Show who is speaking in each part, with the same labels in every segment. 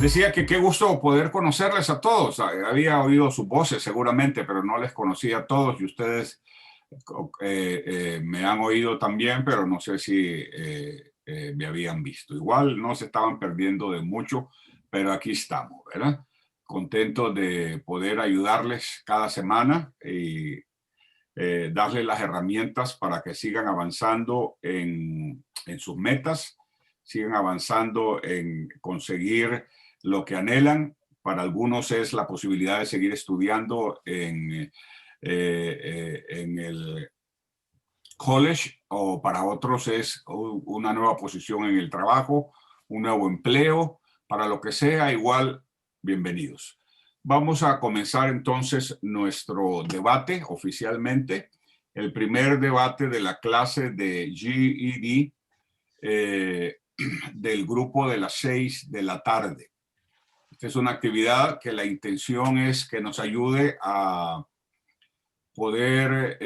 Speaker 1: Decía que qué gusto poder conocerles a todos. Había oído sus voces seguramente, pero no les conocía a todos y ustedes me han oído también, pero no sé si me habían visto. Igual no se estaban perdiendo de mucho, pero aquí estamos, ¿verdad? Contentos de poder ayudarles cada semana y darles las herramientas para que sigan avanzando en sus metas, sigan avanzando en conseguir lo que anhelan. Para algunos es la posibilidad de seguir estudiando en el college, o para otros es una nueva posición en el trabajo, un nuevo empleo, para lo que sea, igual, bienvenidos. Vamos a comenzar entonces nuestro debate oficialmente, el primer debate de la clase de GED del grupo de las 6 de la tarde. Esta es una actividad que la intención es que nos ayude a poder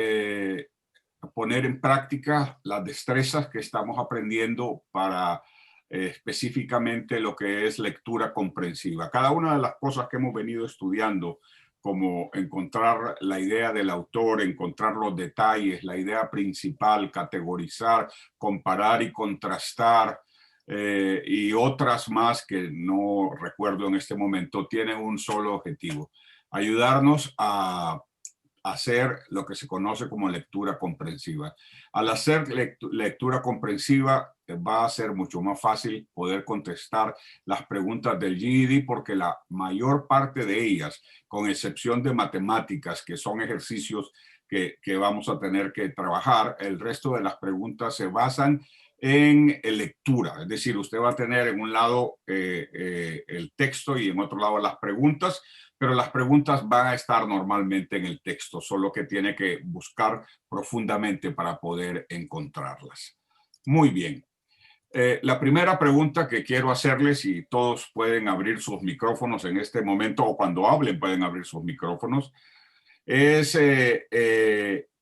Speaker 1: poner en práctica las destrezas que estamos aprendiendo para específicamente lo que es lectura comprensiva. Cada una de las cosas que hemos venido estudiando, como encontrar la idea del autor, encontrar los detalles, la idea principal, categorizar, comparar y contrastar, y otras más que no recuerdo en este momento, tienen un solo objetivo: ayudarnos a hacer lo que se conoce como lectura comprensiva. Al hacer lectura comprensiva va a ser mucho más fácil poder contestar las preguntas del GED, porque la mayor parte de ellas, con excepción de matemáticas, que son ejercicios que vamos a tener que trabajar, el resto de las preguntas se basan en lectura. Es decir, usted va a tener en un lado el texto y en otro lado las preguntas, pero las preguntas van a estar normalmente en el texto, solo que tiene que buscar profundamente para poder encontrarlas. Muy bien. La primera pregunta que quiero hacerles, y todos pueden abrir sus micrófonos en este momento, o cuando hablen pueden abrir sus micrófonos, es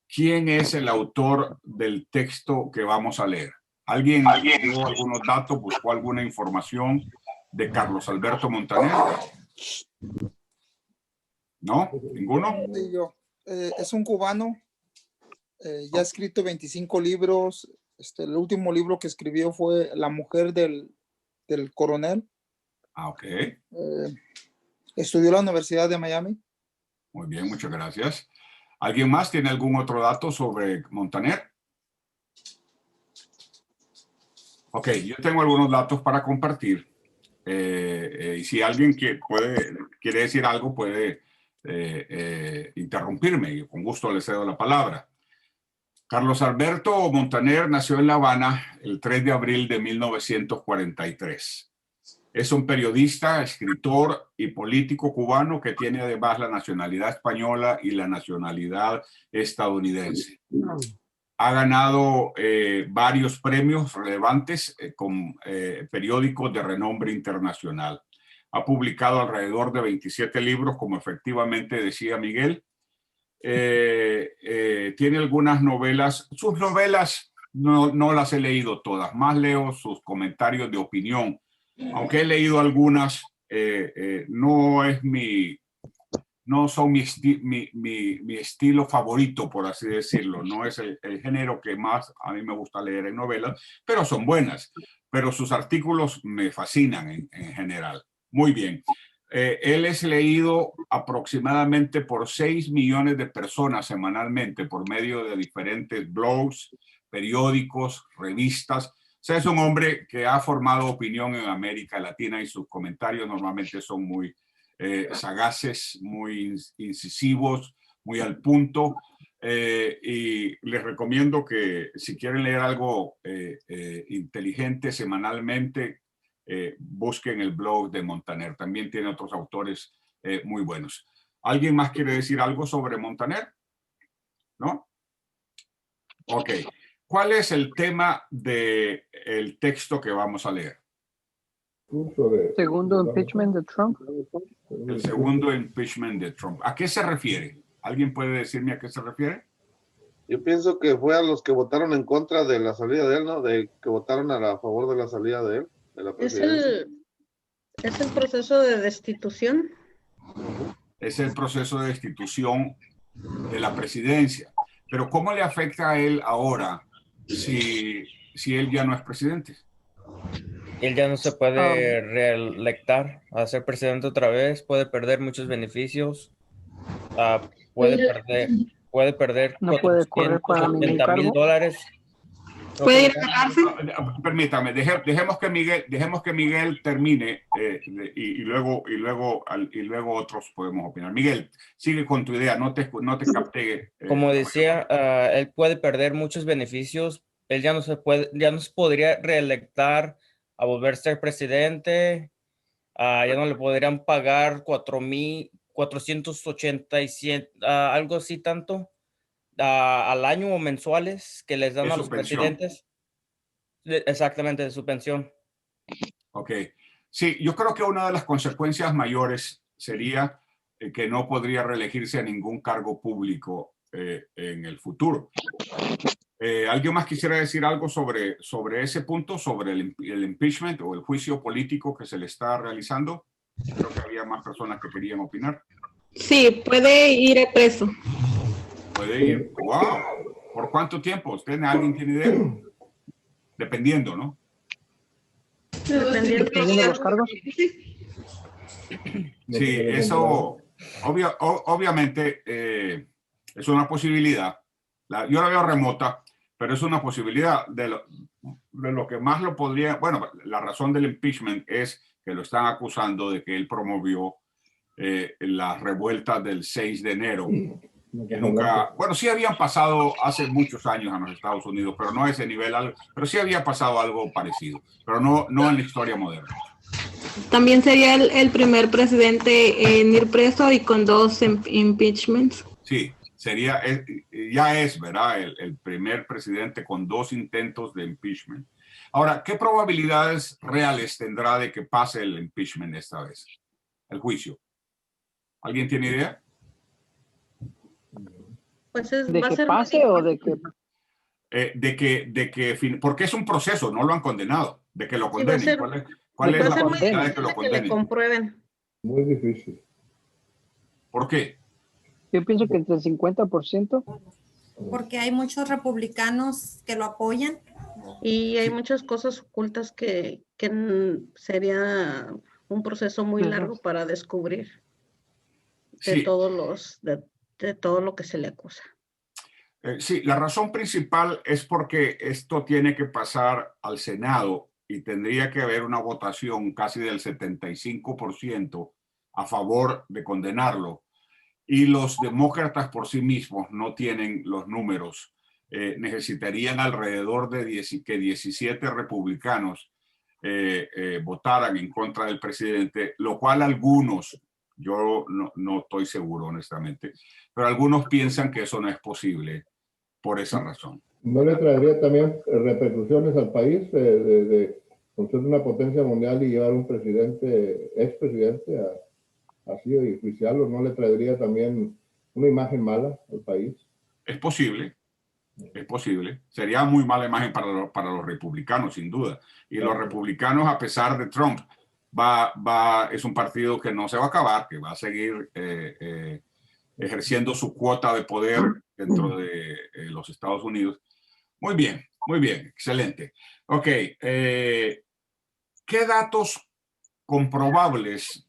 Speaker 1: ¿quién es el autor del texto que vamos a leer? ¿Alguien dio algunos datos, buscó alguna información de Carlos Alberto Montaner? ¿No? ¿Ninguno?
Speaker 2: Sí, yo. Es un cubano, ya ha escrito 25 libros. El último libro que escribió fue La mujer del coronel.
Speaker 1: Ah, ok.
Speaker 2: Estudió en la Universidad de Miami.
Speaker 1: Muy bien, muchas gracias. ¿Alguien más tiene algún otro dato sobre Montaner? Ok, yo tengo algunos datos para compartir. Y si alguien quiere decir algo, puede interrumpirme, y con gusto le cedo la palabra. Carlos Alberto Montaner nació en La Habana el 3 de abril de 1943. Es un periodista, escritor y político cubano que tiene además la nacionalidad española y la nacionalidad estadounidense. Ha ganado varios premios relevantes con periódicos de renombre internacional. Ha publicado alrededor de 27 libros, como efectivamente decía Miguel. Tiene algunas novelas. Sus novelas no las he leído todas, más leo sus comentarios de opinión. Aunque he leído algunas, no son mi estilo favorito, por así decirlo. No es el género que más a mí me gusta leer en novelas, pero son buenas. Pero sus artículos me fascinan en general. Muy bien. Él es leído aproximadamente por 6 millones de personas semanalmente por medio de diferentes blogs, periódicos, revistas. O sea, es un hombre que ha formado opinión en América Latina y sus comentarios normalmente son muy sagaces, muy incisivos, muy al punto. Y les recomiendo que si quieren leer algo inteligente semanalmente, busquen el blog de Montaner. También tiene otros autores muy buenos. ¿Alguien más quiere decir algo sobre Montaner? ¿No? Ok. ¿Cuál es el tema del texto que vamos a leer?
Speaker 3: Segundo impeachment de Trump.
Speaker 1: El segundo impeachment de Trump. ¿A qué se refiere? ¿Alguien puede decirme a qué se refiere?
Speaker 4: Yo pienso que fue a los que votaron en contra de la salida de él, ¿no? De que votaron a favor de la salida de él, de la presidencia.
Speaker 3: Es el proceso de destitución.
Speaker 1: Es el proceso de destitución de la presidencia. Pero ¿cómo le afecta a él ahora si él ya no es presidente?
Speaker 5: Él ya no se puede reelectar a ser presidente otra vez, puede perder muchos beneficios, puede perder
Speaker 6: No puede correr para ningún
Speaker 5: $480,000.
Speaker 7: Puede ir a la cárcel.
Speaker 1: Permítame, dejemos que Miguel termine y luego otros podemos opinar. Miguel, sigue con tu idea, no te capté.
Speaker 5: Como decía, él puede perder muchos beneficios. Él ya no se podría reelectar a volver a ser presidente. Ya no le podrían pagar 487, algo así tanto, al año o mensuales que les dan a los presidentes. Exactamente, de su pensión.
Speaker 1: Ok. Sí, yo creo que una de las consecuencias mayores sería que no podría reelegirse a ningún cargo público en el futuro. ¿Alguien más quisiera decir algo sobre ese punto, sobre el impeachment o el juicio político que se le está realizando? Creo que había más personas que querían opinar.
Speaker 7: Sí, puede ir preso.
Speaker 1: Puede ir. ¡Wow! ¿Por cuánto tiempo? ¿Alguien tiene idea? Dependiendo, ¿no?
Speaker 3: Dependiendo
Speaker 6: de los cargos.
Speaker 1: Sí, eso obviamente es una posibilidad. Yo la veo remota, pero es una posibilidad de lo que más lo podría. Bueno, la razón del impeachment es que lo están acusando de que él promovió las revueltas del 6 de enero. Que nunca, bueno, sí habían pasado hace muchos años en los Estados Unidos, pero no a ese nivel, pero sí había pasado algo parecido, pero no en la historia moderna.
Speaker 7: También sería el primer presidente en ir preso y con 2 impeachments.
Speaker 1: Sí, ya es, ¿verdad? El primer presidente con 2 intentos de impeachment. Ahora, ¿qué probabilidades reales tendrá de que pase el impeachment esta vez? El juicio. ¿Alguien tiene idea?
Speaker 3: Pues
Speaker 6: ¿De
Speaker 3: va a
Speaker 6: que
Speaker 3: ser
Speaker 6: pase o de que...?
Speaker 1: Porque es un proceso, no lo han condenado, de que lo
Speaker 3: Sí, va a
Speaker 1: condenen.
Speaker 3: ser-
Speaker 1: ¿Cuál es
Speaker 3: va a
Speaker 1: la
Speaker 3: ser muy
Speaker 1: posibilidad de que
Speaker 3: difícil
Speaker 1: lo
Speaker 3: que le
Speaker 1: condenen?
Speaker 3: comprueben.
Speaker 4: Muy difícil.
Speaker 1: ¿Por qué?
Speaker 6: Yo pienso que entre el 50%.
Speaker 8: Porque hay muchos republicanos que lo apoyan.
Speaker 3: Y hay muchas cosas ocultas que sería un proceso muy largo para descubrir de
Speaker 1: Sí.
Speaker 3: de todo lo que se le acusa.
Speaker 1: Sí, la razón principal es porque esto tiene que pasar al Senado y tendría que haber una votación casi del 75% a favor de condenarlo. Y los demócratas por sí mismos no tienen los números. Necesitarían alrededor de 17 republicanos votaran en contra del presidente, lo cual algunos, yo no estoy seguro honestamente, pero algunos piensan que eso no es posible por esa razón.
Speaker 9: ¿No le traería también repercusiones al país de ser una potencia mundial y llevar un presidente, expresidente, así y juiciarlo? ¿No le traería también una imagen mala al país?
Speaker 1: Es posible. Es posible. Sería muy mala imagen para los republicanos, sin duda. Y los republicanos, a pesar de Trump, es un partido que no se va a acabar, que va a seguir ejerciendo su cuota de poder dentro de los Estados Unidos. Muy bien, excelente. Ok, ¿qué datos comprobables,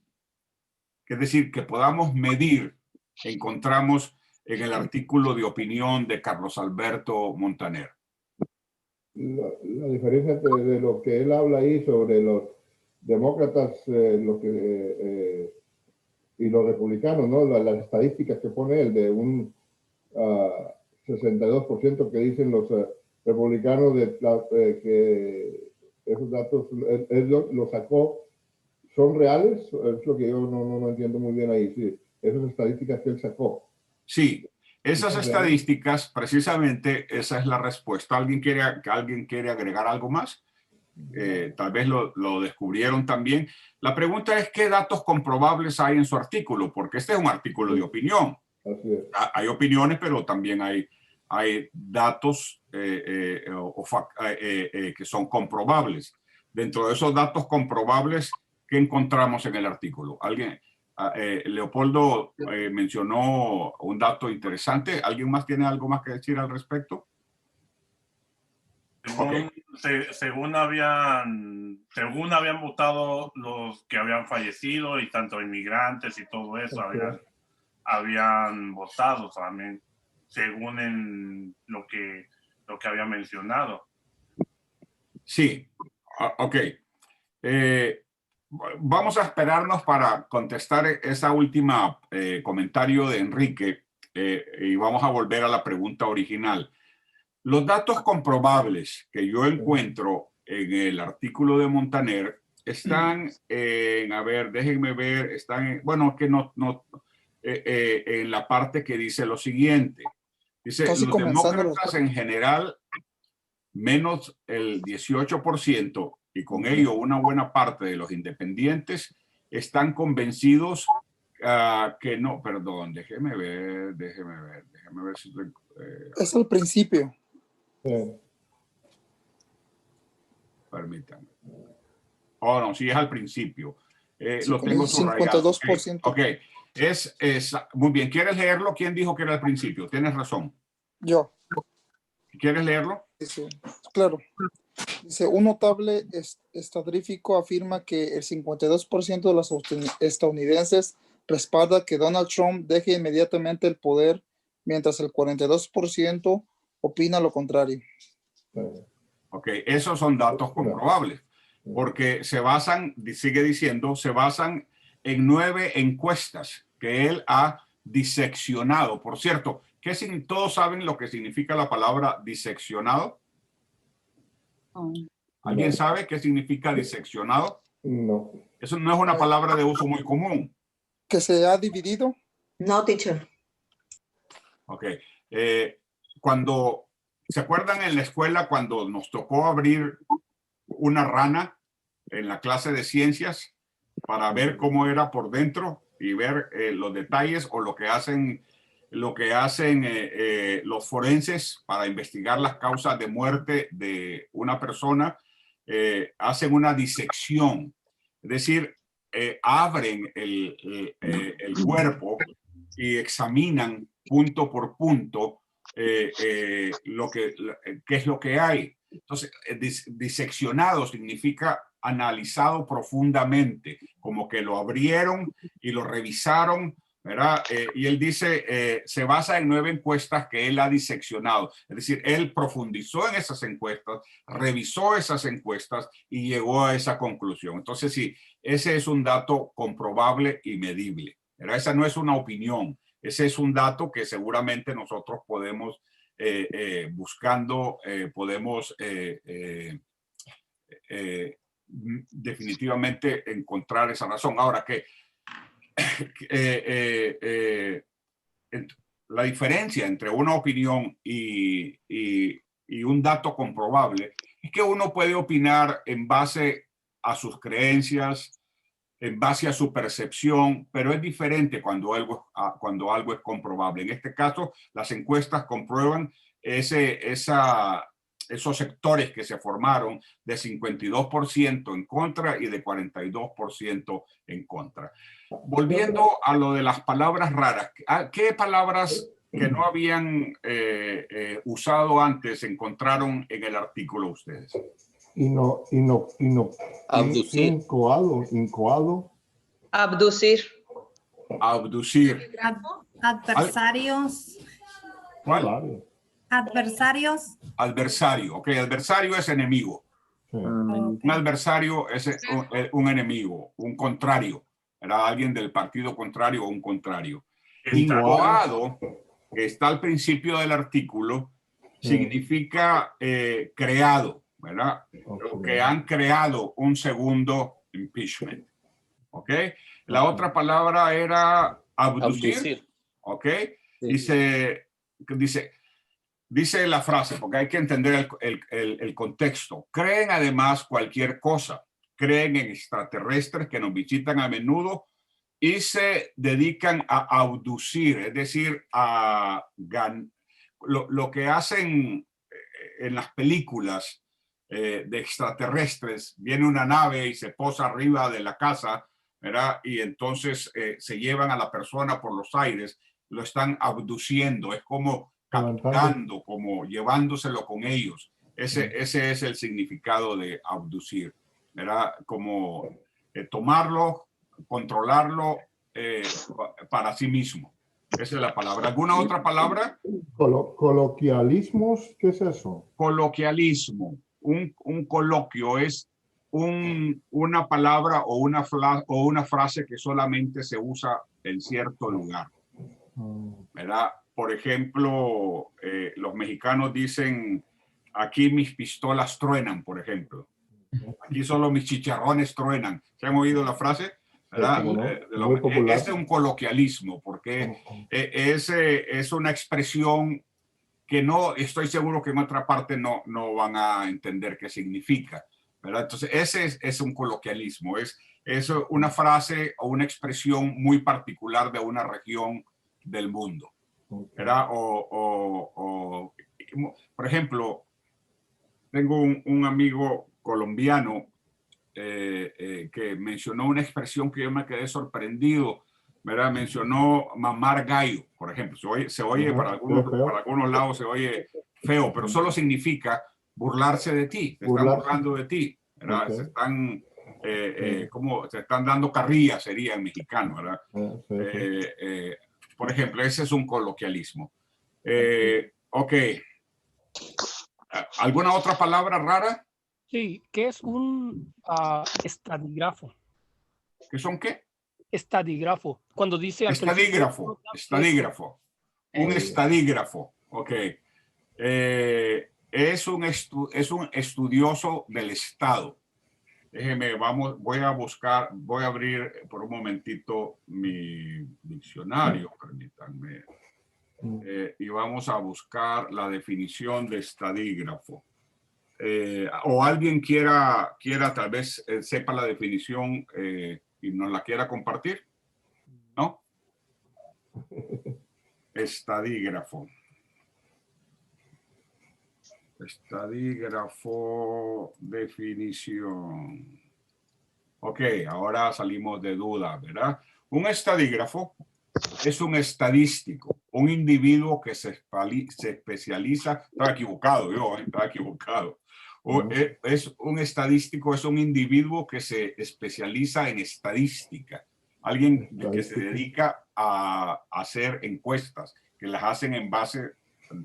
Speaker 1: es decir, que podamos medir, encontramos en el artículo de opinión de Carlos Alberto Montaner?
Speaker 9: La diferencia de lo que él habla ahí sobre los demócratas y los republicanos, ¿no? Las estadísticas que pone él de un 62% que dicen los republicanos que esos datos él lo sacó, ¿son reales? Es lo que yo no entiendo muy bien ahí. Sí, esas estadísticas que él sacó.
Speaker 1: Sí, esas estadísticas, precisamente esa es la respuesta. ¿Alguien quiere agregar algo más? Tal vez lo descubrieron también. La pregunta es ¿qué datos comprobables hay en su artículo? Porque este es un artículo de opinión.
Speaker 9: Así es.
Speaker 1: Hay opiniones, pero también hay datos que son comprobables. Dentro de esos datos comprobables, ¿qué encontramos en el artículo? ¿Alguien? Leopoldo mencionó un dato interesante. ¿Alguien más tiene algo más que decir al respecto?
Speaker 10: Según habían votado los que habían fallecido y tanto inmigrantes y todo eso habían votado también, según en lo que había mencionado.
Speaker 1: Sí, ok. Vamos a esperarnos para contestar esa última comentario de Enrique y vamos a volver a la pregunta original. Los datos comprobables que yo encuentro en el artículo de Montaner están en, a ver, déjenme ver, están en, bueno, que en la parte que dice lo siguiente. Dice, los demócratas en general, menos el 18%, y con ello una buena parte de los independientes, están convencidos que no, perdón, déjeme ver si...
Speaker 2: es el principio.
Speaker 1: Permítame. Oh, no, sí es al principio.
Speaker 2: Sí,
Speaker 1: lo tengo subrayado.
Speaker 2: 52%.
Speaker 1: Ok, es muy bien. ¿Quieres leerlo? ¿Quién dijo que era al principio? Tienes razón.
Speaker 2: Yo.
Speaker 1: ¿Quieres leerlo?
Speaker 2: Sí, claro. Dice, un notable estadístico afirma que el 52% de los estadounidenses respalda que Donald Trump deje inmediatamente el poder, mientras el 42% opina lo contrario.
Speaker 1: Ok, esos son datos comprobables, porque se basan, sigue diciendo, se basan en 9 encuestas que él ha diseccionado. Por cierto, ¿todos saben lo que significa la palabra diseccionado? ¿Alguien sabe qué significa diseccionado?
Speaker 9: No.
Speaker 1: Eso no es una palabra de uso muy común.
Speaker 2: ¿Que se ha dividido?
Speaker 11: No, teacher.
Speaker 1: Ok. Cuando, ¿se acuerdan en la escuela cuando nos tocó abrir una rana en la clase de ciencias para ver cómo era por dentro y ver los detalles o lo que hacen los forenses para investigar las causas de muerte de una persona? Hacen una disección, es decir, abren el cuerpo y examinan punto por punto qué es lo que hay. Entonces, diseccionado significa analizado profundamente, como que lo abrieron y lo revisaron, ¿verdad? Y él dice, se basa en 9 encuestas que él ha diseccionado. Es decir, él profundizó en esas encuestas, revisó esas encuestas y llegó a esa conclusión. Entonces, sí, ese es un dato comprobable y medible, ¿verdad? Esa no es una opinión. Ese es un dato que seguramente nosotros podemos, buscando, podemos definitivamente encontrar esa razón. Ahora que la diferencia entre una opinión y un dato comprobable es que uno puede opinar en base a sus creencias, en base a su percepción, pero es diferente cuando algo es comprobable. En este caso, las encuestas comprueban esos sectores que se formaron de 52% en contra y de 42% en contra. Volviendo a lo de las palabras raras, ¿qué palabras que no habían usado antes encontraron en el artículo ustedes?
Speaker 9: Abducir. Incoado.
Speaker 11: Abducir.
Speaker 1: Abducir.
Speaker 8: Adversarios.
Speaker 1: ¿Cuál?
Speaker 8: Adversarios.
Speaker 1: Adversario. Ok, adversario es enemigo. Un adversario es un enemigo, un contrario. Era alguien del partido contrario o un contrario. Incoado, que está al principio del artículo, significa creado, ¿verdad? O que han creado un segundo impeachment. ¿Ok? La otra palabra era abducir. ¿Ok? Dice la frase, porque hay que entender el contexto. Creen además cualquier cosa. Creen en extraterrestres que nos visitan a menudo y se dedican a abducir, es decir, lo que hacen en las películas de extraterrestres, viene una nave y se posa arriba de la casa, ¿verdad? Y entonces se llevan a la persona por los aires, lo están abduciendo, es como capturando, como llevándoselo con ellos. Ese es el significado de abducir, ¿verdad? Como tomarlo, controlarlo para sí mismo. Esa es la palabra. ¿Alguna otra palabra?
Speaker 9: Coloquialismos, ¿qué es eso?
Speaker 1: Coloquialismo. Un coloquio es una palabra o una frase que solamente se usa en cierto lugar, ¿verdad? Por ejemplo, los mexicanos dicen, aquí mis pistolas truenan, por ejemplo. Aquí solo mis chicharrones truenan. ¿Se han oído la frase? ¿Verdad?
Speaker 9: Muy popular.
Speaker 1: Este es un coloquialismo, porque es una expresión que no, estoy seguro que en otra parte no van a entender qué significa, ¿verdad? Entonces, ese es un coloquialismo, es una frase o una expresión muy particular de una región del mundo, ¿verdad? Por ejemplo, tengo un amigo colombiano que mencionó una expresión que yo me quedé sorprendido, ¿verdad? Mencionó mamar gallo, por ejemplo. Se oye para algunos lados se oye feo, pero solo significa burlarse de ti, se están burlando de ti, ¿verdad? Se están, como se están dando carrilla, sería en mexicano, ¿verdad? Por ejemplo, ese es un coloquialismo. Ok. ¿Alguna otra palabra rara?
Speaker 12: Sí, ¿qué es un estadígrafo?
Speaker 1: ¿Qué son qué?
Speaker 12: Estadígrafo. Cuando dice...
Speaker 1: Estadígrafo. Estadígrafo. Un estadígrafo. Ok. Es un estudioso del Estado. Déjeme, voy a abrir por un momentito mi diccionario, permítanme. Y vamos a buscar la definición de estadígrafo. O alguien quiera tal vez sepa la definición y nos la quiera compartir, ¿no? Estadígrafo. Estadígrafo, definición. Ok, ahora salimos de duda, ¿verdad? Un estadígrafo es un estadístico, un individuo que se especializa, estaba equivocado, estaba equivocado. Es un estadístico, es un individuo que se especializa en estadística, alguien que se dedica a hacer encuestas, que las hacen en base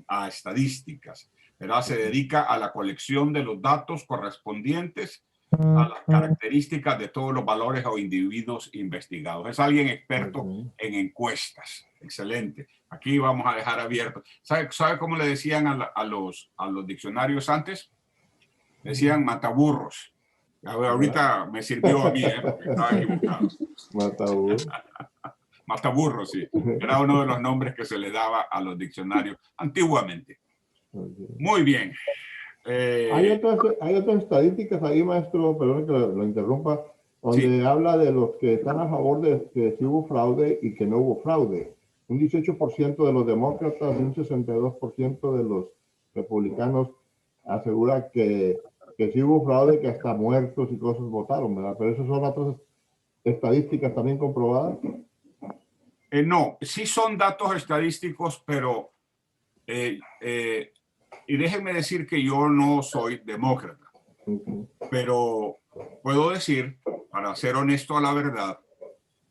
Speaker 1: a estadísticas, ¿verdad? Se dedica a la colección de los datos correspondientes a las características de todos los valores o individuos investigados. Es alguien experto en encuestas. Excelente. Aquí vamos a dejar abierto. ¿Sabe cómo le decían a los diccionarios antes? Decían mataburros. Ahorita me sirvió a mí, porque estaba equivocado. Mataburros. Mataburros, sí. Era uno de los nombres que se le daba a los diccionarios antiguamente. Muy bien.
Speaker 9: Hay otras estadísticas ahí, maestro, perdón que lo interrumpa, donde habla de los que están a favor de que sí hubo fraude y que no hubo fraude. Un 18% de los demócratas y un 62% de los republicanos asegura que sí hubo fraude, que hasta muertos y cosas votaron, ¿verdad? Pero esas son otras estadísticas también comprobadas.
Speaker 1: No, sí son datos estadísticos, pero y déjenme decir que yo no soy demócrata, pero puedo decir, para ser honesto a la verdad,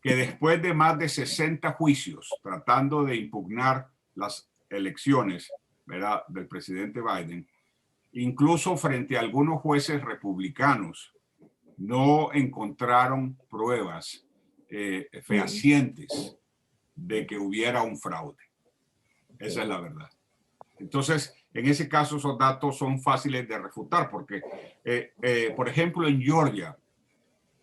Speaker 1: que después de más de 60 juicios tratando de impugnar las elecciones, ¿verdad?, del presidente Biden, incluso frente a algunos jueces republicanos, no encontraron pruebas fehacientes de que hubiera un fraude. Esa es la verdad. Entonces, en ese caso, esos datos son fáciles de refutar porque, por ejemplo, en Georgia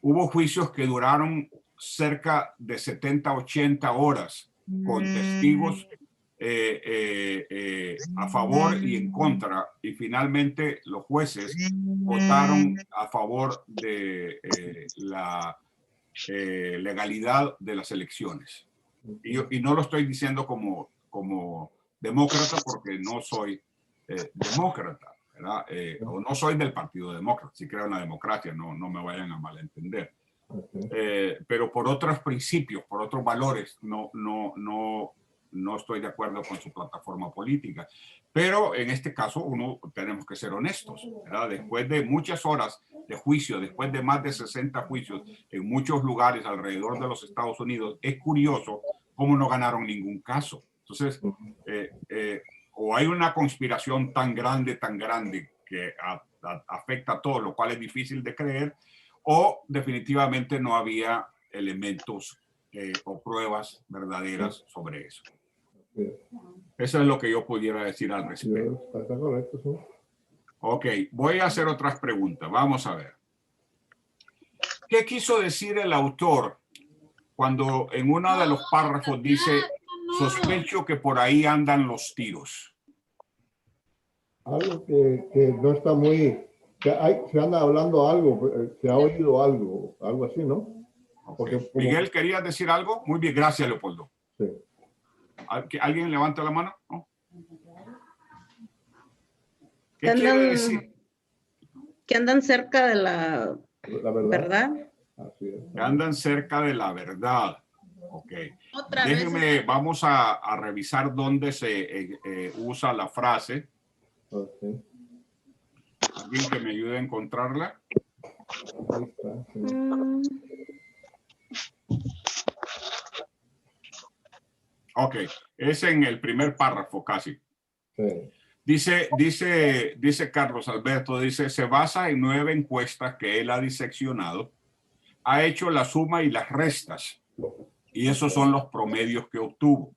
Speaker 1: hubo juicios que duraron cerca de 70, 80 horas con testigos a favor y en contra. Y finalmente los jueces votaron a favor de la legalidad de las elecciones. Y no lo estoy diciendo como demócrata porque no soy demócrata, ¿verdad? O no soy del Partido Demócrata, sí creo en la democracia, no me vayan a malentender. Pero por otros principios, por otros valores, no estoy de acuerdo con su plataforma política. Pero en este caso tenemos que ser honestos, ¿verdad? Después de muchas horas de juicio, después de más de 60 juicios en muchos lugares alrededor de los Estados Unidos, es curioso cómo no ganaron ningún caso. Entonces, o hay una conspiración tan grande que afecta a todo, lo cual es difícil de creer, o definitivamente no había elementos o pruebas verdaderas sobre eso. Eso es lo que yo pudiera decir al respecto.
Speaker 9: Está correcto, sí.
Speaker 1: Ok, voy a hacer otras preguntas. Vamos a ver. ¿Qué quiso decir el autor cuando en uno de los párrafos dice, sospecho que por ahí andan los tiros?
Speaker 9: Algo que no está muy... se anda hablando algo, se ha oído algo así, ¿no?
Speaker 1: Okay. Miguel, ¿querías decir algo? Muy bien, gracias, Leopoldo.
Speaker 9: Sí.
Speaker 1: ¿Alguien levanta la mano? ¿No? ¿Qué quiere decir?
Speaker 3: Que andan cerca de la verdad.
Speaker 9: Así es.
Speaker 1: Que andan cerca de la verdad. Ok. Déjenme, vamos a revisar dónde se usa la frase.
Speaker 9: Okay.
Speaker 1: ¿Alguien que me ayude a encontrarla?
Speaker 9: Ahí está, sí.
Speaker 1: Ok, es en el primer párrafo casi.
Speaker 9: Sí.
Speaker 1: Dice Carlos Alberto, dice, se basa en 9 encuestas que él ha diseccionado, ha hecho la suma y las restas, y esos son los promedios que obtuvo.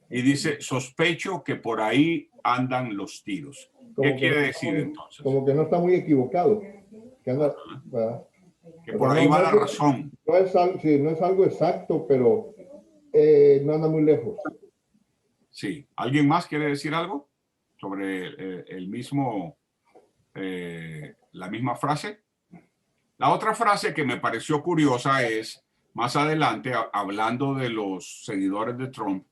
Speaker 1: Y dice, sospecho que por ahí andan los tiros. ¿Qué quiere decir entonces?
Speaker 9: Como que no está muy equivocado. Que anda,
Speaker 1: que por ahí va la razón.
Speaker 9: No es algo exacto, pero no anda muy lejos.
Speaker 1: Sí. ¿Alguien más quiere decir algo sobre la misma frase? La otra frase que me pareció curiosa es, más adelante, hablando de los seguidores de Trump,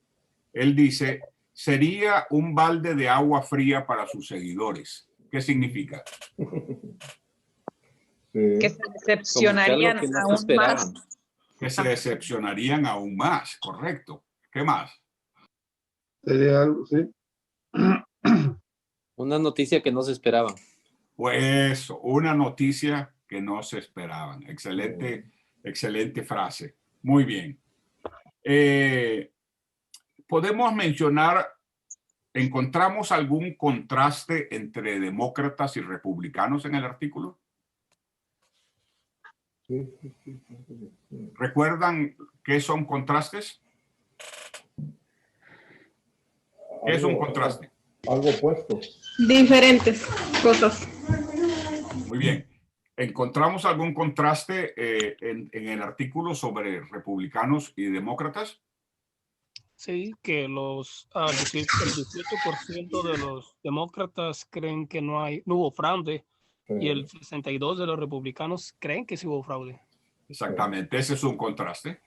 Speaker 1: él dice, sería un balde de agua fría para sus seguidores. ¿Qué significa?
Speaker 11: Que se decepcionarían aún más.
Speaker 1: Que se decepcionarían aún más, correcto. ¿Qué más?
Speaker 4: Sería algo, sí.
Speaker 13: Una noticia que no se esperaba.
Speaker 1: Pues eso, una noticia que no se esperaban. Excelente frase. Muy bien. Podemos mencionar, ¿encontramos algún contraste entre demócratas y republicanos en el artículo?
Speaker 9: Sí.
Speaker 1: ¿Recuerdan qué son contrastes? ¿Qué es un contraste?
Speaker 9: Algo opuesto.
Speaker 7: Diferentes cosas.
Speaker 1: Muy bien. ¿Encontramos algún contraste en el artículo sobre republicanos y demócratas?
Speaker 12: Sí, que el 18% de los demócratas creen que no hubo fraude y el 62% de los republicanos creen que sí hubo fraude.
Speaker 1: Exactamente, ese es un contraste.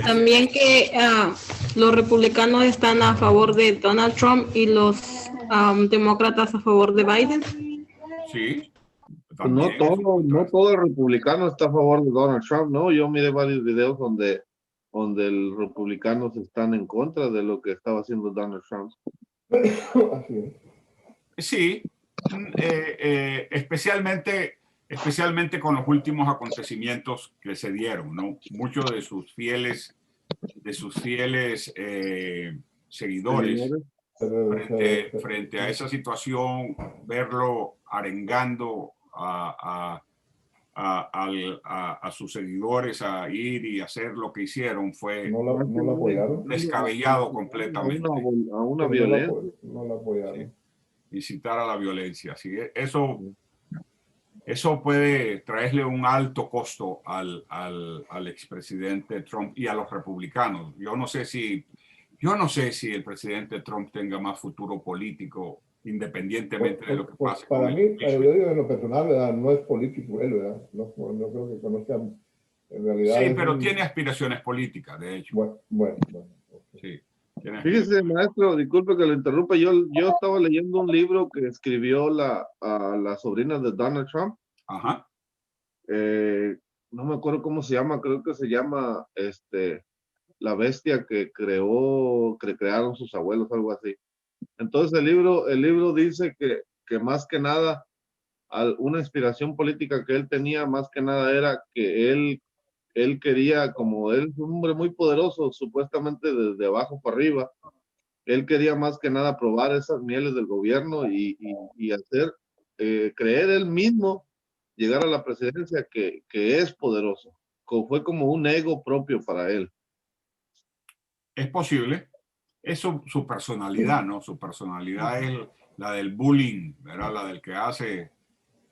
Speaker 7: También que los republicanos están a favor de Donald Trump y los demócratas a favor de Biden.
Speaker 1: Sí.
Speaker 4: No todo el republicano está a favor de Donald Trump, ¿no? Yo miré varios videos donde los republicanos están en contra de lo que estaba haciendo Donald Trump.
Speaker 1: Sí, especialmente con los últimos acontecimientos que se dieron, ¿no? Muchos de sus fieles seguidores, frente a esa situación, verlo arengando a sus seguidores a ir y hacer lo que hicieron fue descabellado completamente.
Speaker 4: A una violencia.
Speaker 9: No la apoyaron.
Speaker 1: Sí. Incitar a la violencia. Así que eso puede traerle un alto costo al expresidente Trump y a los republicanos. Yo no sé si el presidente Trump tenga más futuro político independientemente de lo que pase.
Speaker 9: Para mí, yo digo en lo personal, ¿verdad? No es político él, ¿verdad? No creo que conozca en realidad.
Speaker 1: Sí, pero tiene aspiraciones políticas, de hecho.
Speaker 9: Bueno.
Speaker 1: Sí.
Speaker 4: Fíjese, maestro, disculpe que lo interrumpa. Yo estaba leyendo un libro que escribió la sobrina de Donald Trump.
Speaker 1: Ajá.
Speaker 4: No me acuerdo cómo se llama, creo que se llama La bestia que crearon sus abuelos, algo así. Entonces el libro dice que más que nada, una inspiración política que él tenía, más que nada era que él quería, como él es un hombre muy poderoso, supuestamente desde abajo para arriba, él quería más que nada probar esas mieles del gobierno y hacer, creer él mismo, llegar a la presidencia que es poderoso. Fue como un ego propio para él.
Speaker 1: Es posible. Es su personalidad, ¿no? Su personalidad es la del bullying, ¿verdad? La del que hace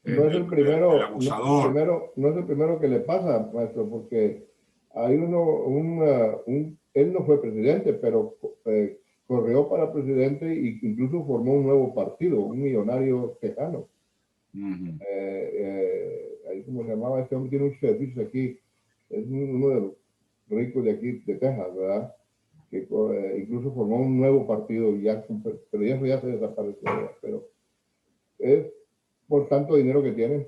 Speaker 9: No es el primero,
Speaker 1: el abusador.
Speaker 9: no es el primero que le pasa, maestro, porque hay él no fue presidente, pero corrió para presidente e incluso formó un nuevo partido, un millonario tejano. Ahí, ¿cómo se llamaba? Este hombre tiene muchos edificios aquí, es uno de los ricos de aquí, de Texas, ¿verdad? Que incluso formó un nuevo partido, pero ya se desapareció, pero es por tanto dinero que tienen,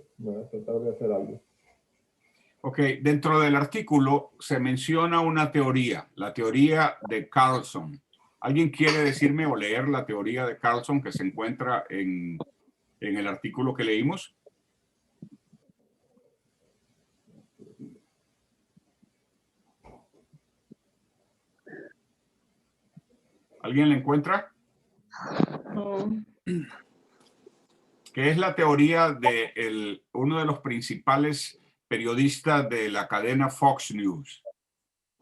Speaker 9: tratar de hacer algo.
Speaker 1: Ok, dentro del artículo se menciona una teoría, la teoría de Carlson. ¿Alguien quiere decirme o leer la teoría de Carlson que se encuentra en el artículo que leímos? ¿Alguien la encuentra? Que es la teoría de uno de los principales periodistas de la cadena Fox News.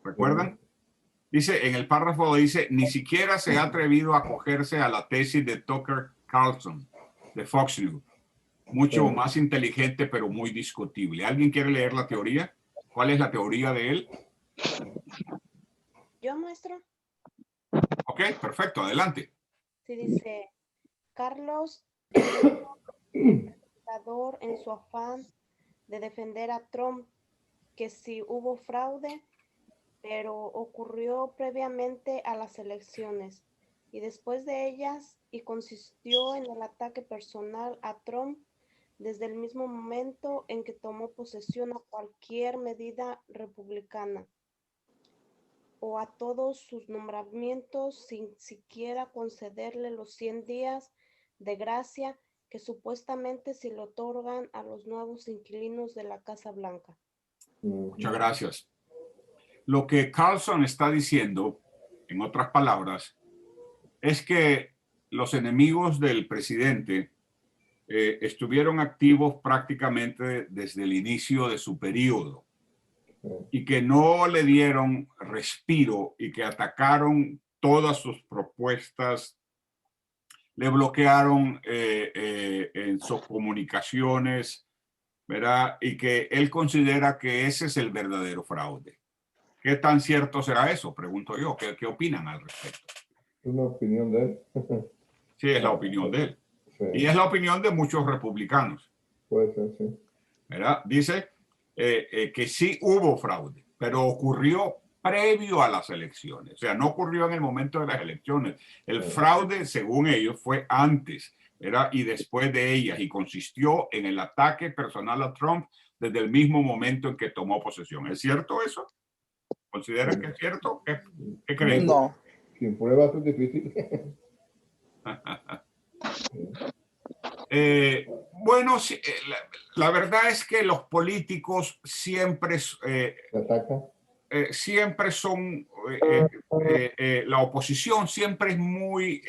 Speaker 1: ¿Recuerdan? Dice, en el párrafo dice, ni siquiera se ha atrevido a acogerse a la tesis de Tucker Carlson de Fox News. Mucho más inteligente, pero muy discutible. ¿Alguien quiere leer la teoría? ¿Cuál es la teoría de él?
Speaker 13: Yo, maestro.
Speaker 1: Ok, perfecto, adelante.
Speaker 13: Sí, dice, Carlos, el dictador en su afán de defender a Trump, que sí hubo fraude, pero ocurrió previamente a las elecciones y después de ellas y consistió en el ataque personal a Trump desde el mismo momento en que tomó posesión a cualquier medida republicana o a todos sus nombramientos sin siquiera concederle los 100 días de gracia que supuestamente se le otorgan a los nuevos inquilinos de la Casa Blanca.
Speaker 1: Muchas gracias. Lo que Carlson está diciendo, en otras palabras, es que los enemigos del presidente estuvieron activos prácticamente desde el inicio de su periodo y que no le dieron respiro y que atacaron todas sus propuestas, le bloquearon en sus comunicaciones, ¿verdad? Y que él considera que ese es el verdadero fraude. ¿Qué tan cierto será eso? Pregunto yo. ¿Qué opinan al respecto?
Speaker 9: Es una opinión de él.
Speaker 1: Sí, es la opinión de él. Sí. Y es la opinión de muchos republicanos.
Speaker 9: Puede ser, sí.
Speaker 1: ¿Verdad? Dice que sí hubo fraude, pero ocurrió previo a las elecciones. O sea, no ocurrió en el momento de las elecciones. El fraude, según ellos, fue antes, ¿verdad? Y después de ellas. Y consistió en el ataque personal a Trump desde el mismo momento en que tomó posesión. ¿Es cierto eso? ¿Consideran que es cierto? ¿Qué creen?
Speaker 9: No. Sin pruebas es difícil.
Speaker 1: Bueno, sí, la verdad es que los políticos siempre, siempre son, la oposición siempre es muy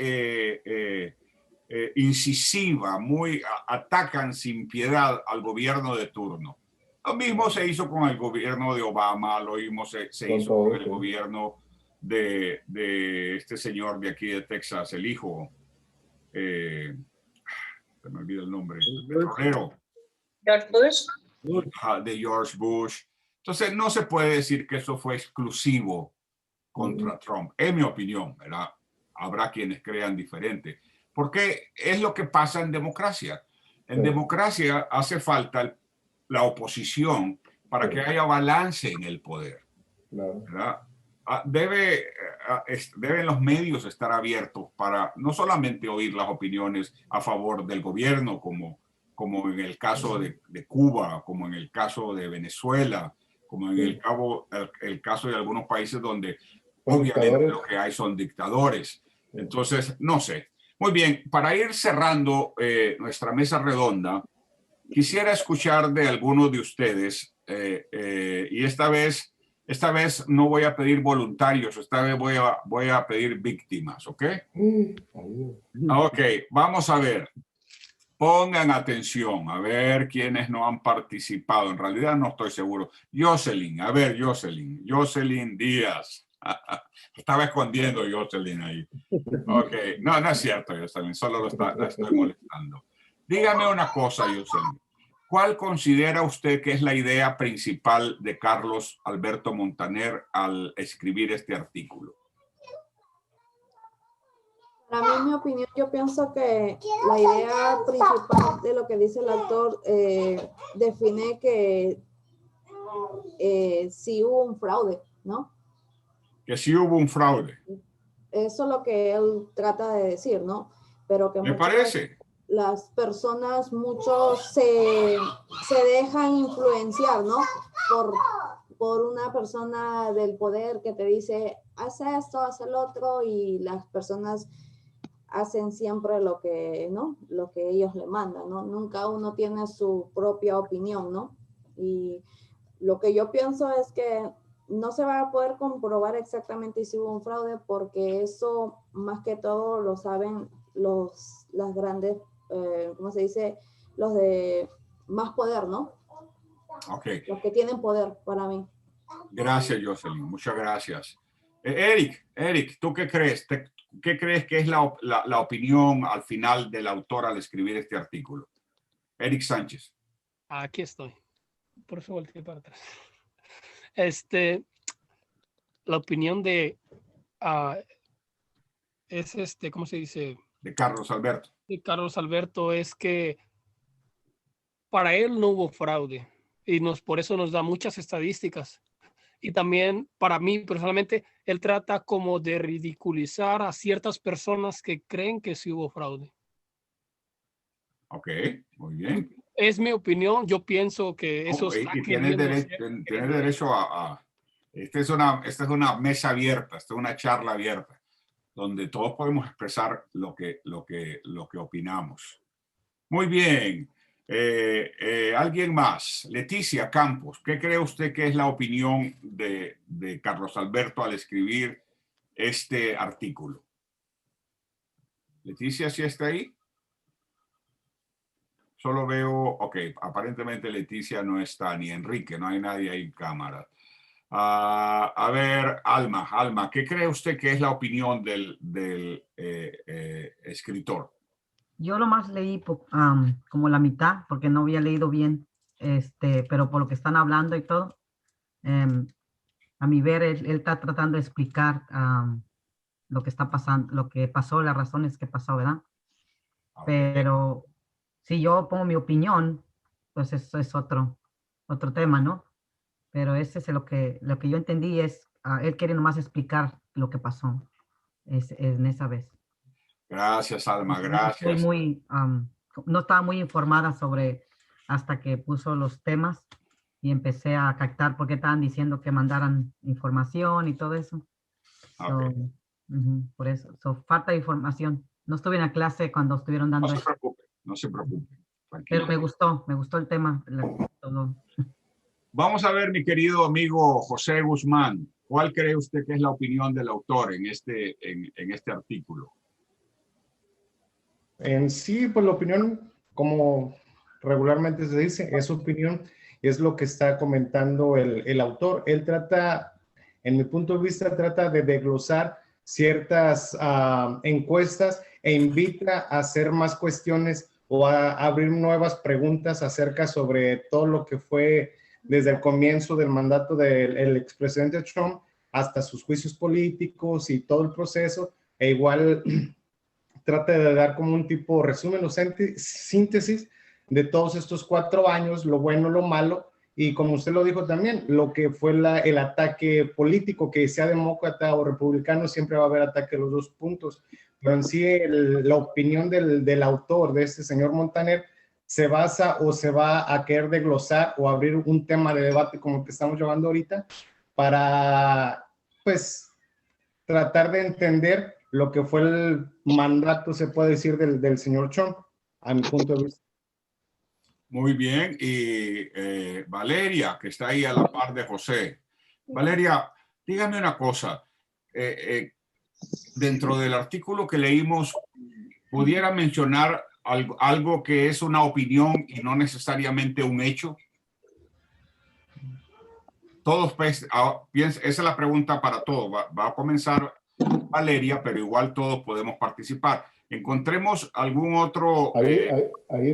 Speaker 1: incisiva, atacan sin piedad al gobierno de turno. Lo mismo se hizo con el gobierno de Obama, lo mismo se hizo con el gobierno de este señor de aquí de Texas, el hijo, se me olvida el nombre, petrolero.
Speaker 11: George Bush.
Speaker 1: De George Bush. Entonces no se puede decir que eso fue exclusivo contra Trump, en mi opinión, ¿verdad? Habrá quienes crean diferente, porque es lo que pasa en democracia. En democracia hace falta la oposición para que haya balance en el poder, ¿verdad? deben los medios estar abiertos para no solamente oír las opiniones a favor del gobierno, como en el caso de Cuba, como en el caso de Venezuela, como en el caso de algunos países donde obviamente lo que hay son dictadores. Entonces, no sé. Muy bien, para ir cerrando nuestra mesa redonda, quisiera escuchar de algunos de ustedes, y esta vez no voy a pedir voluntarios, esta vez voy a pedir víctimas, ¿ok? Ok, vamos a ver. Pongan atención, a ver quiénes no han participado. En realidad no estoy seguro. Jocelyn, a ver, Jocelyn Díaz. Estaba escondiendo Jocelyn ahí. Ok, no es cierto, Jocelyn, solo la estoy molestando. Dígame una cosa, Jocelyn. ¿Cuál considera usted que es la idea principal de Carlos Alberto Montaner al escribir este artículo?
Speaker 7: Para mí, mi opinión, yo pienso que la idea principal de lo que dice el autor define que sí hubo un fraude, ¿no?
Speaker 1: Que sí hubo un fraude.
Speaker 7: Eso es lo que él trata de decir, ¿no? Pero que
Speaker 1: me parece.
Speaker 7: Las personas, muchos se dejan influenciar, ¿no? Por una persona del poder que te dice, haz esto, haz el otro, y las personas hacen siempre lo que ellos le mandan, ¿no? Nunca uno tiene su propia opinión, ¿no? Y lo que yo pienso es que no se va a poder comprobar exactamente si hubo un fraude, porque eso más que todo lo saben las grandes, ¿cómo se dice? Los de más poder, ¿no?
Speaker 1: Ok.
Speaker 7: Los que tienen poder, para mí.
Speaker 1: Gracias, Jocelyn. Muchas gracias. Eric, ¿tú qué crees? ¿Qué crees que es la opinión al final del autor al escribir este artículo? Eric Sánchez.
Speaker 12: Aquí estoy. Por eso volteé para atrás. La opinión de ¿cómo se dice?
Speaker 1: De Carlos Alberto.
Speaker 12: De Carlos Alberto es que para él no hubo fraude y por eso nos da muchas estadísticas. Y también para mí personalmente, él trata como de ridiculizar a ciertas personas que creen que sí hubo fraude.
Speaker 1: Ok, muy bien.
Speaker 12: Es mi opinión, yo pienso que eso está
Speaker 1: tienes derecho a esta es una mesa abierta, esta es una charla abierta, donde todos podemos expresar lo que opinamos. Muy bien. ¿Alguien más? Leticia Campos, ¿qué cree usted que es la opinión de Carlos Alberto al escribir este artículo? Leticia, ¿sí está ahí? Solo veo, ok, aparentemente Leticia no está, ni Enrique, no hay nadie ahí en cámara. A ver, Alma, ¿qué cree usted que es la opinión del escritor?
Speaker 14: Yo lo más leí como la mitad, porque no había leído bien, pero por lo que están hablando y todo, a mi ver, él está tratando de explicar lo que está pasando, lo que pasó, las razones que pasó, ¿verdad? Okay. Pero si yo pongo mi opinión, pues eso es otro tema, ¿no? Pero ese es lo que yo entendí es, él quiere nomás explicar lo que pasó en esa vez.
Speaker 1: Gracias, Alma, gracias.
Speaker 14: No estaba muy informada sobre hasta que puso los temas y empecé a captar porque estaban diciendo que mandaran información y todo eso. Okay. Por eso, falta de información. No estuve en la clase cuando estuvieron dando
Speaker 1: eso. No se preocupe.
Speaker 14: Pero me gustó el tema. Todo.
Speaker 1: Vamos a ver, mi querido amigo José Guzmán, ¿cuál cree usted que es la opinión del autor en este artículo?
Speaker 15: En sí, pues la opinión, como regularmente se dice, es su opinión, es lo que está comentando el autor. Él trata, en mi punto de vista, trata de desglosar ciertas encuestas e invita a hacer más cuestiones o a abrir nuevas preguntas acerca sobre todo lo que fue desde el comienzo del mandato del expresidente Trump hasta sus juicios políticos y todo el proceso, e igual trata de dar como un tipo resumen o síntesis de todos estos 4 años, lo bueno, lo malo, Y como usted lo dijo también, lo que fue el ataque político, que sea demócrata o republicano, siempre va a haber ataque a los dos puntos. Pero en sí, la opinión del autor, de este señor Montaner, se basa o se va a querer desglosar o abrir un tema de debate como el que estamos llevando ahorita para, pues, tratar de entender lo que fue el mandato, se puede decir, del señor Trump, a mi punto de vista.
Speaker 1: Muy bien. Y Valeria, que está ahí a la par de José. Valeria, dígame una cosa. Dentro del artículo que leímos, ¿pudiera mencionar algo que es una opinión y no necesariamente un hecho? Todos, esa es la pregunta para todos. Va a comenzar Valeria, pero igual todos podemos participar. Encontremos algún otro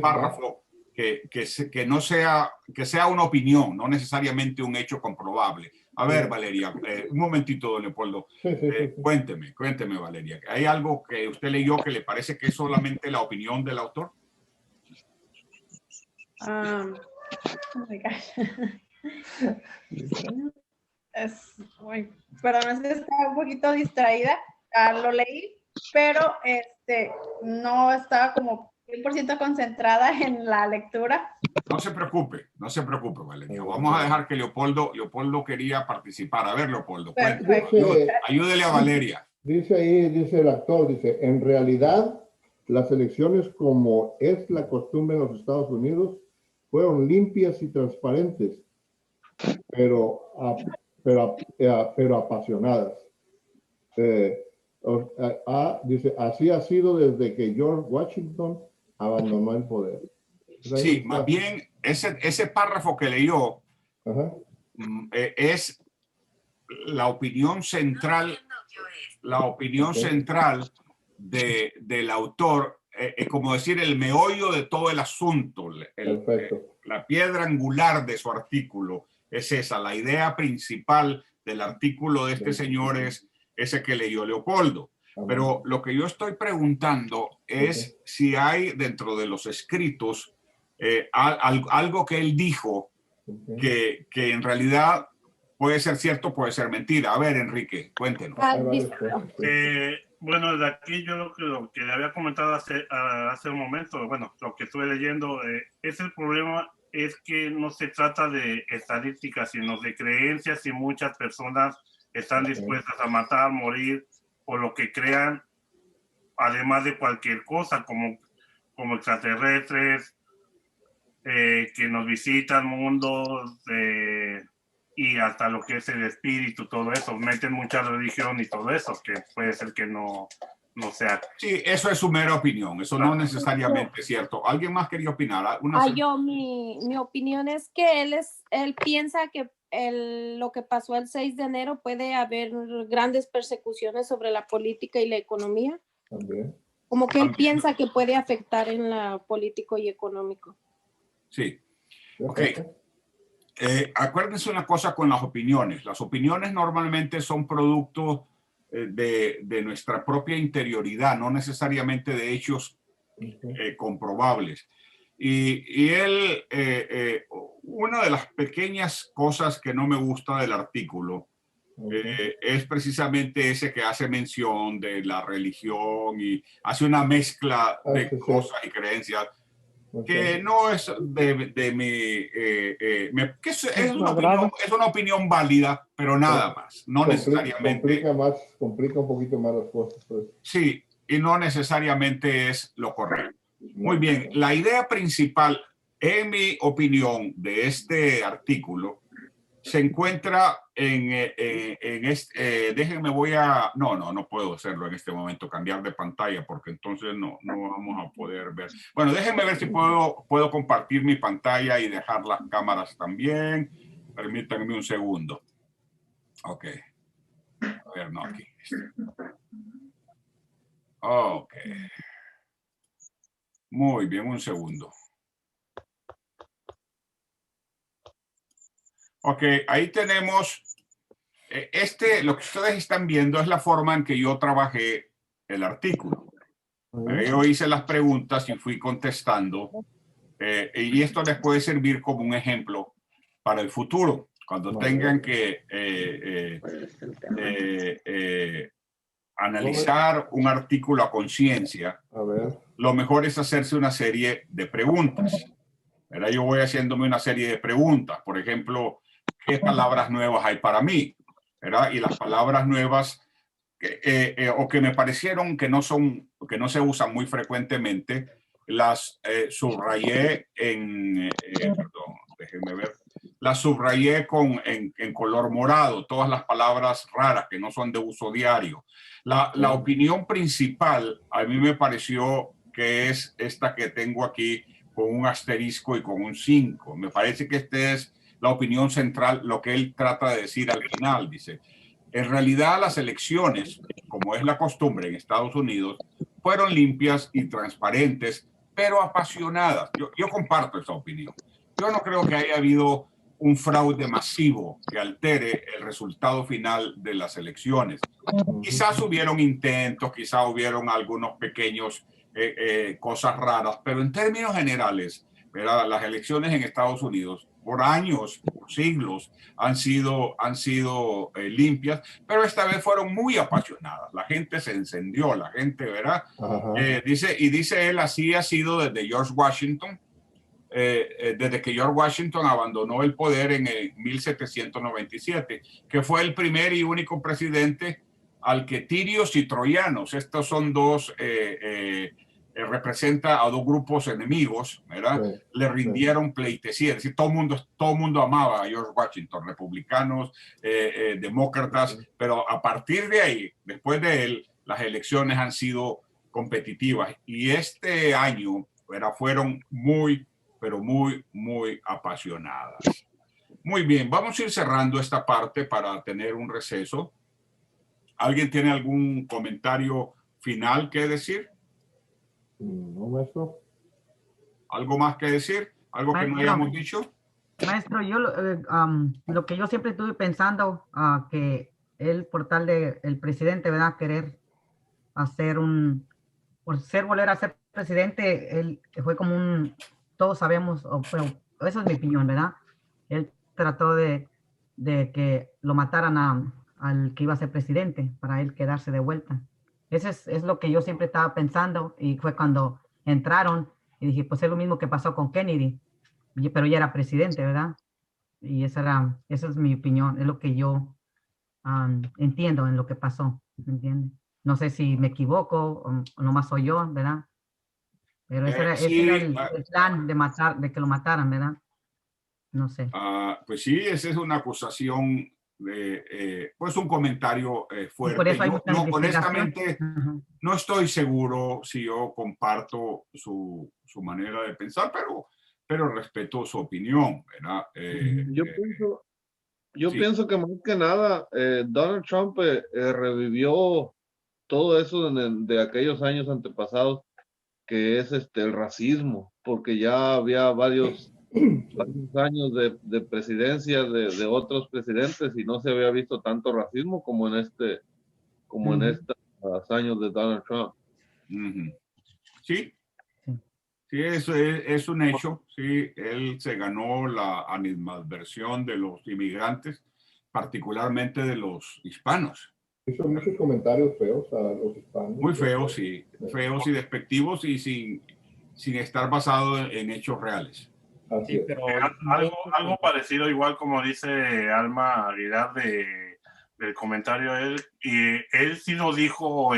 Speaker 1: párrafo que no sea, que sea una opinión, no necesariamente un hecho comprobable. A ver, Valeria, un momentito, don Leopoldo. Cuénteme, Valeria. ¿Hay algo que usted leyó que le parece que es solamente la opinión del autor?
Speaker 16: Oh my gosh. Perdón, es que estaba un poquito distraída. Lo leí, pero no estaba como 100% concentrada en la lectura.
Speaker 1: No se preocupe, Valeria. Vamos a dejar que Leopoldo quería participar. A ver, Leopoldo, ayúdele a Valeria.
Speaker 9: Dice ahí, dice el actor, dice, en realidad las elecciones, como es la costumbre en los Estados Unidos, fueron limpias y transparentes, pero apasionadas. Dice, así ha sido desde que George Washington abandonó el poder.
Speaker 1: Sí, más bien ese párrafo que leyó es la opinión central, del autor, como decir, el meollo de todo el asunto, la piedra angular de su artículo es esa, la idea principal del artículo de este señor es ese que leyó Leopoldo. Pero lo que yo estoy preguntando es si hay dentro de los escritos algo que él dijo que en realidad puede ser cierto, puede ser mentira. A ver, Enrique, cuéntenos.
Speaker 10: Bueno, de aquí yo lo que le había comentado hace un momento, bueno, lo que estuve leyendo, es el problema es que no se trata de estadísticas, sino de creencias, y muchas personas están dispuestas a matar, morir por lo que crean, además de cualquier cosa, como extraterrestres, que nos visitan, mundos, y hasta lo que es el espíritu, todo eso. Meten mucha religión y todo eso, que puede ser que no sea.
Speaker 1: Sí, eso es su mera opinión, eso no necesariamente es cierto. ¿Alguien más quería opinar?
Speaker 17: Mi opinión es que él piensa que lo que pasó el 6 de enero puede haber grandes persecuciones sobre la política y la economía. Como que él piensa que puede afectar en la político y económico.
Speaker 1: Sí. Ok. Acuérdense una cosa con las opiniones. Las opiniones normalmente son producto de nuestra propia interioridad, no necesariamente de hechos comprobables. Y él, una de las pequeñas cosas que no me gusta del artículo es precisamente ese que hace mención de la religión y hace una mezcla de cosas y creencias que no es de mi... que es una opinión válida, pero nada más, no necesariamente...
Speaker 9: Complica un poquito más las cosas. Pues.
Speaker 1: Sí, y no necesariamente es lo correcto. Muy bien, la idea principal, en mi opinión, de este artículo, se encuentra en déjenme no puedo hacerlo en este momento, cambiar de pantalla, porque entonces no vamos a poder ver. Bueno, déjenme ver si puedo compartir mi pantalla y dejar las cámaras también. Permítanme un segundo. Ok. A ver, no, aquí. Ok. Muy bien, un segundo. Ok, ahí tenemos, lo que ustedes están viendo es la forma en que yo trabajé el artículo. Yo hice las preguntas y fui contestando, y esto les puede servir como un ejemplo para el futuro, cuando tengan que analizar un artículo a conciencia. Lo mejor es hacerse una serie de preguntas. ¿Verdad? Yo voy haciéndome una serie de preguntas. Por ejemplo, ¿qué palabras nuevas hay para mí? ¿Verdad? Y las palabras nuevas o que me parecieron que no se usan muy frecuentemente, las subrayé perdón, déjenme ver, las subrayé en color morado, todas las palabras raras que no son de uso diario. La opinión principal a mí me pareció que es esta que tengo aquí con un asterisco y con un 5. Me parece que esta es la opinión central, lo que él trata de decir al final. Dice, en realidad las elecciones, como es la costumbre en Estados Unidos, fueron limpias y transparentes, pero apasionadas. Yo comparto esa opinión. Yo no creo que haya habido un fraude masivo que altere el resultado final de las elecciones. Quizás hubieron intentos, quizás hubieron algunos pequeños cosas raras, pero en términos generales, ¿verdad? Las elecciones en Estados Unidos por años, por siglos, han sido limpias, pero esta vez fueron muy apasionadas. La gente se encendió, la gente, ¿verdad? Dice él, así ha sido desde George Washington, desde que George Washington abandonó el poder en 1797, que fue el primer y único presidente al que tirios y troyanos, estos son dos, representa a dos grupos enemigos, ¿verdad? Le rindieron pleitesía, es decir, todo el mundo amaba a George Washington, republicanos, demócratas, pero a partir de ahí, después de él, las elecciones han sido competitivas y este año, ¿verdad? Fueron muy apasionadas. Muy bien, vamos a ir cerrando esta parte para tener un receso. ¿Alguien tiene algún comentario final que decir?
Speaker 9: No, maestro.
Speaker 1: ¿Algo más que decir? ¿Algo que no hayamos dicho?
Speaker 14: Maestro, yo lo que yo siempre estuve pensando, que él, por tal de el presidente, ¿verdad? Querer hacer volver a ser presidente, él fue como todos sabemos, pero esa es mi opinión, ¿verdad? Él trató de que lo mataran al que iba a ser presidente para él quedarse de vuelta. Eso es lo que yo siempre estaba pensando y fue cuando entraron y dije, pues es lo mismo que pasó con Kennedy, pero ya era presidente, ¿verdad? Y esa es mi opinión, es lo que yo entiendo en lo que pasó, ¿me entiendes? No sé si me equivoco o nomás soy yo, ¿verdad? Pero ese era el plan de que lo mataran, ¿verdad? No sé.
Speaker 1: Pues sí, esa es una acusación, pues un comentario fuerte. Yo, honestamente, no estoy seguro si yo comparto su manera de pensar, pero respeto su opinión, ¿verdad?
Speaker 4: Yo pienso que más que nada Donald Trump revivió todo eso de aquellos años antepasados, que es el racismo, porque ya había varios años de presidencia de otros presidentes y no se había visto tanto racismo como en estos años de Donald Trump.
Speaker 1: Sí, eso es un hecho. Sí, él se ganó la animadversión de los inmigrantes, particularmente de los hispanos.
Speaker 9: Hizo muchos comentarios feos a los hispanos.
Speaker 1: Muy feos, sí. Feos y despectivos y sin estar basado en hechos reales.
Speaker 10: Sí, pero algo parecido, igual como dice Alma Aguilar del comentario de él, y él sí lo dijo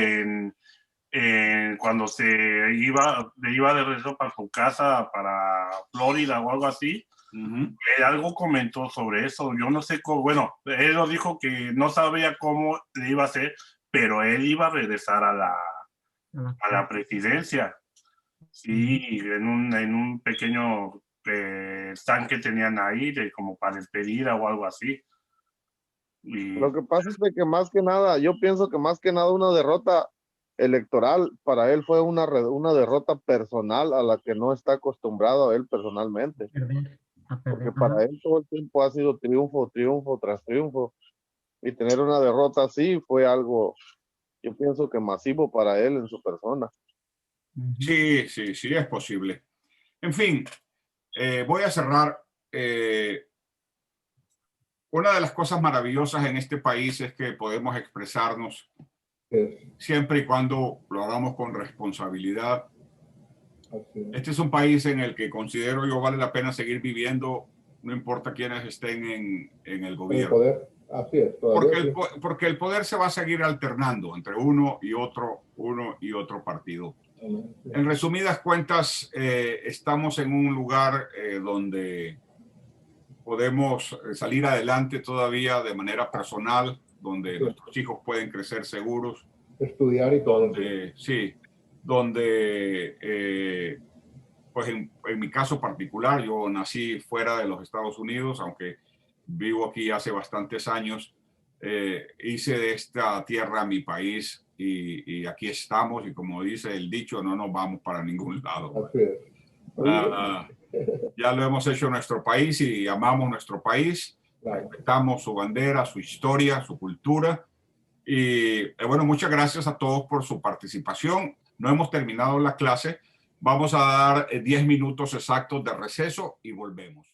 Speaker 10: cuando le iba de regreso para su casa, para Florida o algo así. Él algo comentó sobre eso. Yo no sé cómo, bueno, él lo dijo que no sabía cómo le iba a hacer, pero él iba a regresar a la presidencia. Sí, en un pequeño stand que tenían ahí, como para despedida o algo así.
Speaker 4: Lo que pasa es que más que nada, yo pienso que más que nada una derrota electoral para él fue una derrota personal a la que no está acostumbrado él personalmente. Porque para él todo el tiempo ha sido triunfo tras triunfo. Y tener una derrota así fue algo, yo pienso que masivo para él en su persona.
Speaker 1: Sí, es posible. En fin, voy a cerrar Una de las cosas maravillosas en este país es que podemos expresarnos siempre y cuando lo hagamos con responsabilidad. Este es un país en el que considero yo vale la pena seguir viviendo, no importa quiénes estén en el gobierno.
Speaker 9: Así es.
Speaker 1: Porque el poder se va a seguir alternando entre uno y otro partido. En resumidas cuentas, estamos en un lugar donde podemos salir adelante todavía de manera personal, donde nuestros hijos pueden crecer seguros.
Speaker 9: Estudiar y todo.
Speaker 1: Pues en mi caso particular, yo nací fuera de los Estados Unidos, aunque vivo aquí hace bastantes años. Hice de esta tierra mi país y aquí estamos, y como dice el dicho, no nos vamos para ningún lado. Ya lo hemos hecho en nuestro país y amamos nuestro país, respetamos su bandera, su historia, su cultura. Y bueno, muchas gracias a todos por su participación. No hemos terminado la clase. Vamos a dar 10 minutos exactos de receso y volvemos.